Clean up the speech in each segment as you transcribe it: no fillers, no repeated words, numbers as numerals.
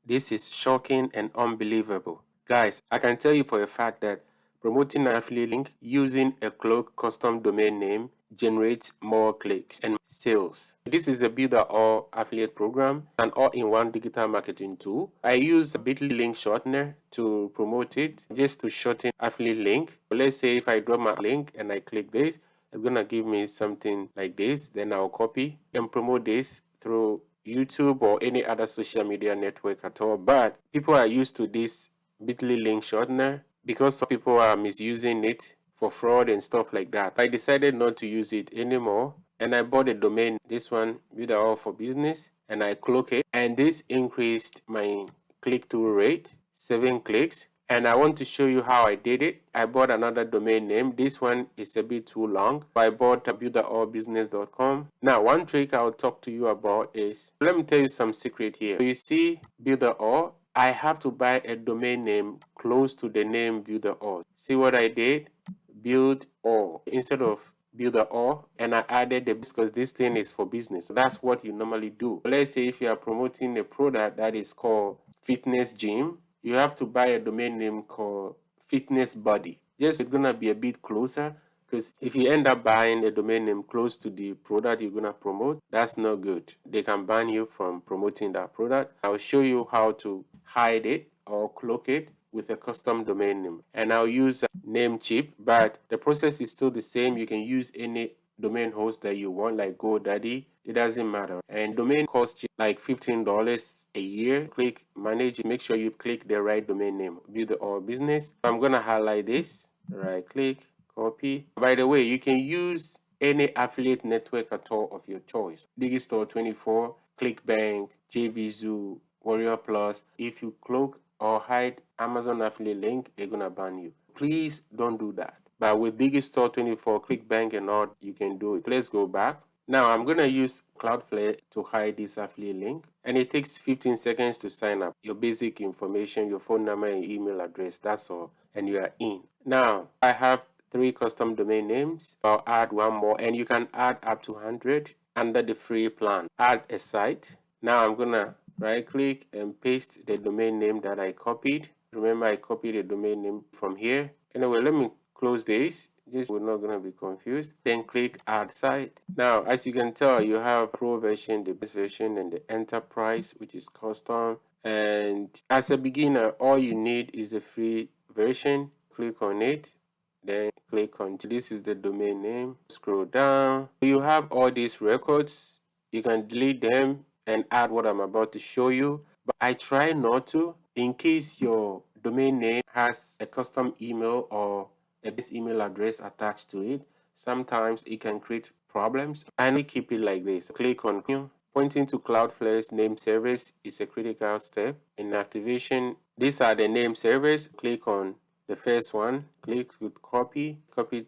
This is shocking and unbelievable. Guys, I can tell you for a fact that promoting an affiliate link using a cloak custom domain name generates more clicks and sales. This is a Builderall affiliate program, an all-in-one digital marketing tool. I use a bit.ly link shortener to promote it, just to shorten affiliate link. Let's say if I drop my link and I click this, it's gonna give me something like this. Then I'll copy and promote this through YouTube or any other social media network at all. But people are used to this bit.ly link shortener because some people are misusing it for fraud and stuff like that. I decided not to use it anymore, and I bought a domain, this one, Builderall for Business, and I cloak it, and this increased my click-through rate, 7 clicks. And I want to show you how I did it. I bought another domain name. This one is a bit too long. I bought builderallbusiness.com. Now, one trick I'll talk to you about is, let me tell you some secret here. So you see Builderall, I have to buy a domain name close to the name Builderall. See what I did? Builderall instead of Builderall, and I added the because this thing is for business. So that's what you normally do. Let's say if you are promoting a product that is called Fitness Gym, you have to buy a domain name called Fitness Body. Just it's gonna be a bit closer, because if you end up buying a domain name close to the product you're gonna promote, that's not good. They can ban you from promoting that product. I'll show you how to hide it or cloak it with a custom domain name, and I'll use Namecheap, but the process is still the same. You can use any domain host that you want, like GoDaddy. It doesn't matter, and domain costs you like $15 a year. Click manage it. Make sure you click the right domain name, Builderall Business. I'm gonna highlight this, right click, copy. By the way, you can use any affiliate network at all of your choice: Digistore24, ClickBank, JVZoo, Warrior Plus. If you cloak or hide Amazon affiliate link, they're gonna ban you. Please don't do that. But with Digistore24, ClickBank and all, you can do it. Let's go back. Now I'm gonna use Cloudflare to hide this affiliate link, and it takes 15 seconds to sign up. Your basic information, your phone number and email address, that's all, and you are in. Now I have 3 custom domain names. I'll add one more, and you can add up to 100 under the free plan. Add a site. Now I'm gonna right click and paste the domain name that I copied. Remember, I copied the domain name from here. Anyway, let me close this. Just we're not gonna be confused. Then click add site. Now, as you can tell, you have pro version, the base version, and the enterprise, which is custom. And as a beginner, all you need is the free version. Click on it, then click on this is the domain name. Scroll down. You have all these records. You can delete them and add what I'm about to show you, but I try not to, in case your domain name has a custom email or a base email address attached to it. Sometimes it can create problems, and we keep it like this. Click on pointing to Cloudflare's name service is a critical step in activation. These are the name servers. Click on the first one, click with copy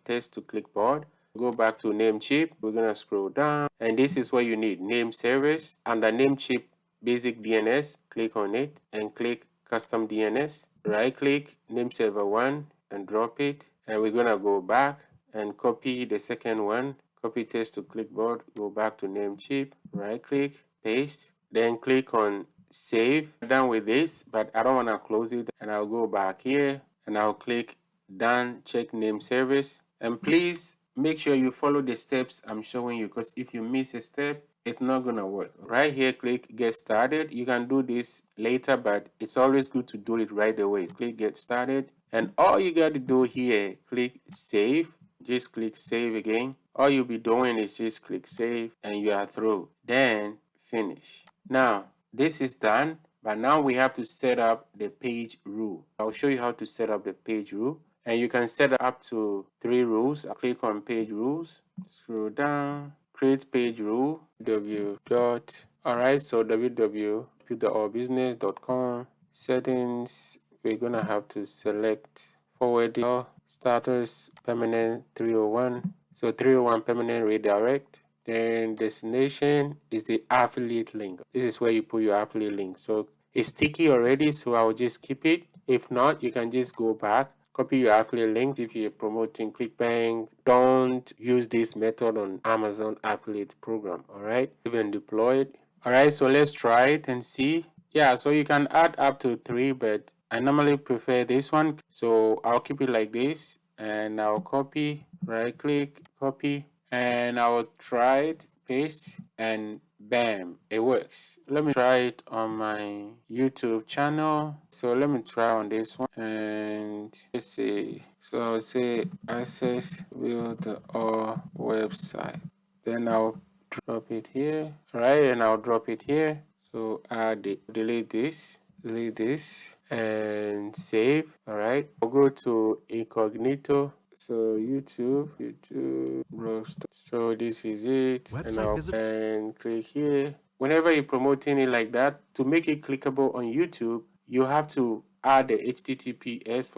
text to clipboard. Go back to Namecheap. We're gonna scroll down, and this is what you need: name servers. Under Namecheap basic DNS, click on it and click custom DNS. Right click name server 1 and drop it, and we're gonna go back and copy the second one. Copy text to clipboard. Go back to Namecheap. Right click, paste, then click on save. I'm done with this, but I don't want to close it, and I'll go back here and I'll click done, check name service. And please make sure you follow the steps I'm showing you, because if you miss a step, it's not gonna work. Right here, click get started. You can do this later, but it's always good to do it right away. Click get started, and all you got to do here, click save. Just click save again. All you'll be doing is just click save and you are through. Then finish. Now this is done, but now we have to set up the page rule. I'll show you how to set up the page rule, and you can set up to 3 rules. I'll click on page rules, scroll down, create page rule, Alright, so www.builderallbusiness.com settings. We're gonna have to select forward status permanent 301. So 301 permanent redirect. Then destination is the affiliate link. This is where you put your affiliate link. So it's sticky already, so I'll just keep it. If not, you can just go back, copy your affiliate link. If you're promoting ClickBank, don't use this method on Amazon affiliate program. All right, even deploy it. All right, so let's try it and see. Yeah, so you can add up to 3, but I normally prefer this one. So I'll keep it like this, and I'll copy, right click, copy, and I'll try it, paste, and bam, it works. Let me try it on my YouTube channel. So let me try on this one, and let's see. So I'll say access Builderall website. Then I'll drop it here, right? And I'll drop it here. So delete this, and save. All right. I'll go to incognito. So YouTube, Blogsdom. So this is it, and click here. Whenever you're promoting it like that, to make it clickable on YouTube, you have to add the https://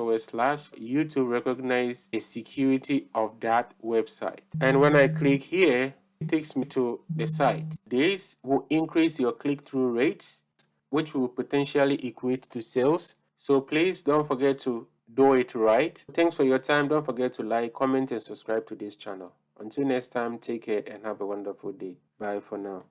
recognize the security of that website. And when I click here, it takes me to the site. This will increase your click-through rates, which will potentially equate to sales. So please don't forget to do it right. Thanks for your time. Don't forget to like, comment, and subscribe to this channel. Until next time, take care and have a wonderful day. Bye for now.